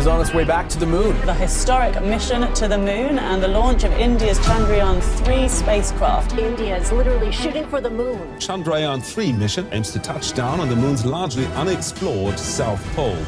is on its way back to the moon. The historic mission to the moon and the launch of India's Chandrayaan-3 spacecraft. India is literally shooting for the moon. Chandrayaan-3 mission aims to touch down on the moon's largely unexplored south pole.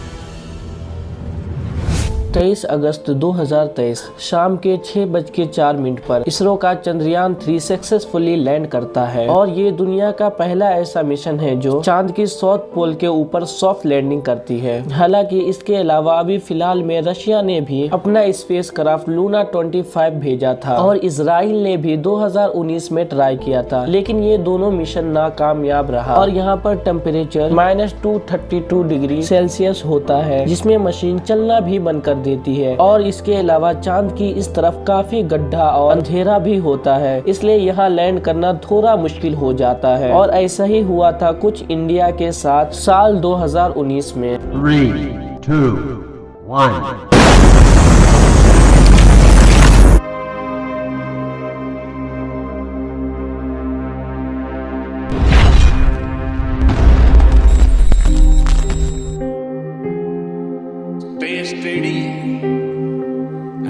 23 अगस्त 2023 शाम के 6:04 पर इसरो का Chandrayaan 3 successfully land करता है और ये दुनिया का पहला ऐसा मिशन है जो चांद की साउथ पोल के ऊपर सॉफ्ट लैंडिंग करती है। हालांकि इसके अलावा अभी फिलहाल में रशिया ने भी अपना स्पेस क्राफ्ट लूना 25 भेजा था और इजराइल ने भी 2019 में ट्राई किया था, लेकिन ये दोनों मिशन नाकामयाब रहा और यहाँ पर टेम्परेचर -232 डिग्री सेल्सियस होता है, जिसमें मशीन चलना भी बंद कर देती है। और इसके अलावा चांद की इस तरफ काफी गड्ढा और अंधेरा भी होता है, इसलिए यहाँ लैंड करना थोड़ा मुश्किल हो जाता है। और ऐसा ही हुआ था कुछ इंडिया के साथ साल 2019 में। 3, 2, 1 Stay steady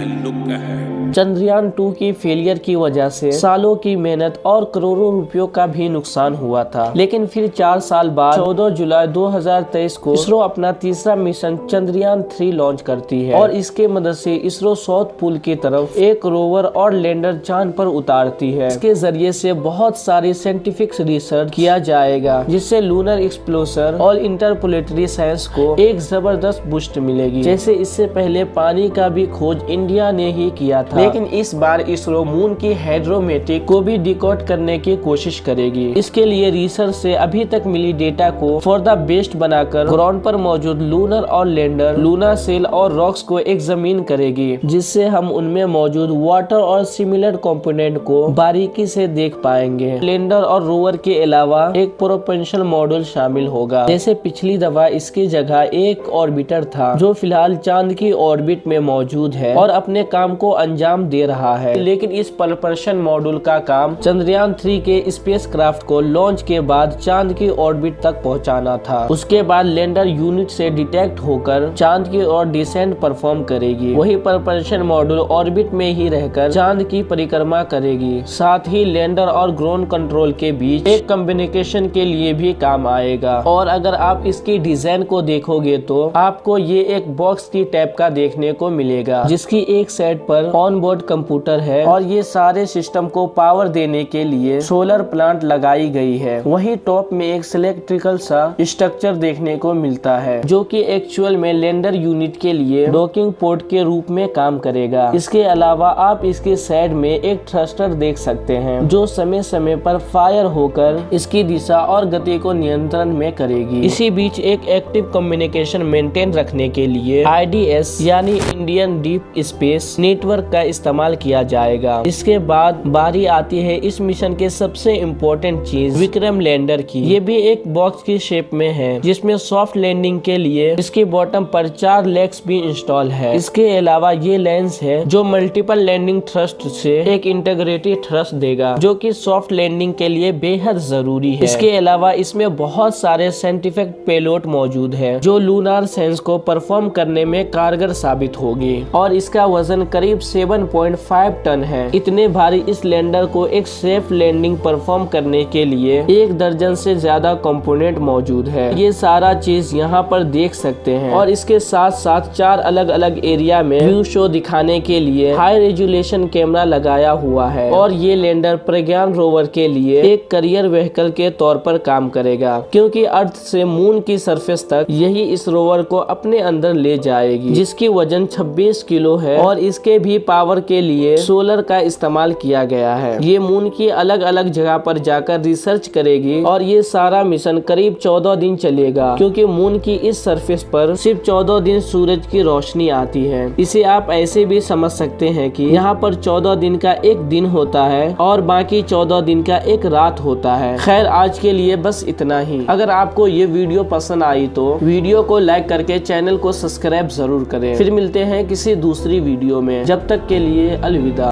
and look ahead. Chandrayaan 2 की फेलियर की वजह से सालों की मेहनत और करोड़ों रुपयों का भी नुकसान हुआ था, लेकिन फिर 4 साल बाद 14 जुलाई 2023 को इसरो अपना तीसरा मिशन चंद्रयान 3 लॉन्च करती है और इसके मदद से इसरो साउथ पोल की तरफ एक रोवर और लैंडर चांद पर उतारती है। इसके जरिए से बहुत सारी साइंटिफिक रिसर्च किया जाएगा, जिससे लूनर एक्सप्लोरर और इंटरप्लेनेटरी साइंस को एक जबरदस्त बूस्ट मिलेगी। जैसे इससे पहले पानी का भी खोज इंडिया ने ही किया था, लेकिन इस बार इसरो मून की हाइड्रोमेटिक को भी डिकोड करने की कोशिश करेगी। इसके लिए रिसर्च से अभी तक मिली डेटा को फॉर द बेस्ट बनाकर ग्राउंड पर मौजूद लूनर और लैंडर, लूना सेल और रॉक्स को एग्जामिन करेगी, जिससे हम उनमें मौजूद वाटर और सिमिलर कंपोनेंट को बारीकी से देख पाएंगे। लैंडर और रोवर के अलावा एक प्रोपल्शन मॉड्यूल शामिल होगा। जैसे पिछली दफा इसकी जगह एक ऑर्बिटर था, जो फिलहाल चांद की ऑर्बिट में मौजूद है और अपने काम को अंजाम दे रहा है। लेकिन इस प्रपल्शन मॉड्यूल का काम चंद्रयान 3 के स्पेसक्राफ्ट को लॉन्च के बाद चांद की ऑर्बिट तक पहुंचाना था। उसके बाद लैंडर यूनिट से डिटेक्ट होकर चांद की ओर डिसेंट परफॉर्म करेगी। वही प्रपल्शन मॉड्यूल ऑर्बिट में ही रहकर चांद की परिक्रमा करेगी। साथ ही लैंडर और ग्राउंड कंट्रोल के बीच एक कम्युनिकेशन के लिए भी काम आएगा। और अगर आप इसकी डिजाइन को देखोगे तो आपको ये एक बॉक्स की टाइप का देखने को मिलेगा, जिसकी एक साइड पर ऑन बोर्ड कंप्यूटर है और ये सारे सिस्टम को पावर देने के लिए सोलर प्लांट लगाई गई है। वहीं टॉप में एक सिलेक्ट्रिकल सा स्ट्रक्चर देखने को मिलता है, जो कि एक्चुअल में लैंडर यूनिट के लिए डॉकिंग पोर्ट के रूप में काम करेगा। इसके अलावा आप इसके साइड में एक थ्रस्टर देख सकते हैं, जो समय समय पर फायर होकर इसकी दिशा और गति को नियंत्रण में करेगी। इसी बीच एक एक्टिव कम्युनिकेशन मेंटेन रखने के लिए IDS यानी इंडियन डीप स्पेस नेटवर्क का इस्तेमाल किया जाएगा। इसके बाद बारी आती है इस मिशन के सबसे इम्पोर्टेंट चीज विक्रम लैंडर की। ये भी एक बॉक्स की शेप में है, जिसमें सॉफ्ट लैंडिंग के लिए इसके बॉटम पर 4 लेग्स भी इंस्टॉल है। इसके अलावा ये लेंस है जो मल्टीपल लैंडिंग थ्रस्ट से एक इंटीग्रेटेड थ्रस्ट देगा, जो कि सॉफ्ट लैंडिंग के लिए बेहद जरूरी है। इसके अलावा इसमें बहुत सारे साइंटिफिक पेलोड मौजूद है, जो लूनार साइंस को परफॉर्म करने में कारगर साबित होगी। और इसका वजन करीब 7.5 टन है। इतने भारी इस लैंडर को एक सेफ लैंडिंग परफॉर्म करने के लिए 1 दर्जन से ज्यादा कंपोनेंट मौजूद है। ये सारा चीज यहाँ पर देख सकते हैं। और इसके साथ साथ 4 अलग अलग एरिया में व्यू शो दिखाने के लिए हाई रेजुलेशन कैमरा लगाया हुआ है। और ये लैंडर प्रज्ञान रोवर के लिए एक करियर व्हीकल के तौर पर काम करेगा, क्योंकि अर्थ से मून की सरफेस तक यही इस रोवर को अपने अंदर ले जाएगी, जिसकी वजन 26 किलो है। और इसके भी पावर के लिए सोलर का इस्तेमाल किया गया है। ये मून की अलग अलग जगह पर जाकर रिसर्च करेगी और ये सारा मिशन करीब 14 दिन चलेगा, क्योंकि मून की इस सरफेस पर सिर्फ 14 दिन सूरज की रोशनी आती है। इसे आप ऐसे भी समझ सकते हैं कि यहाँ पर 14 दिन का एक दिन होता है और बाकी 14 दिन का एक रात होता है। खैर, आज के लिए बस इतना ही। अगर आपको ये वीडियो पसंद आई तो वीडियो को लाइक करके चैनल को सब्सक्राइब जरूर करें। फिर मिलते हैं किसी दूसरी वीडियो में। जब तक के लिए अलविदा।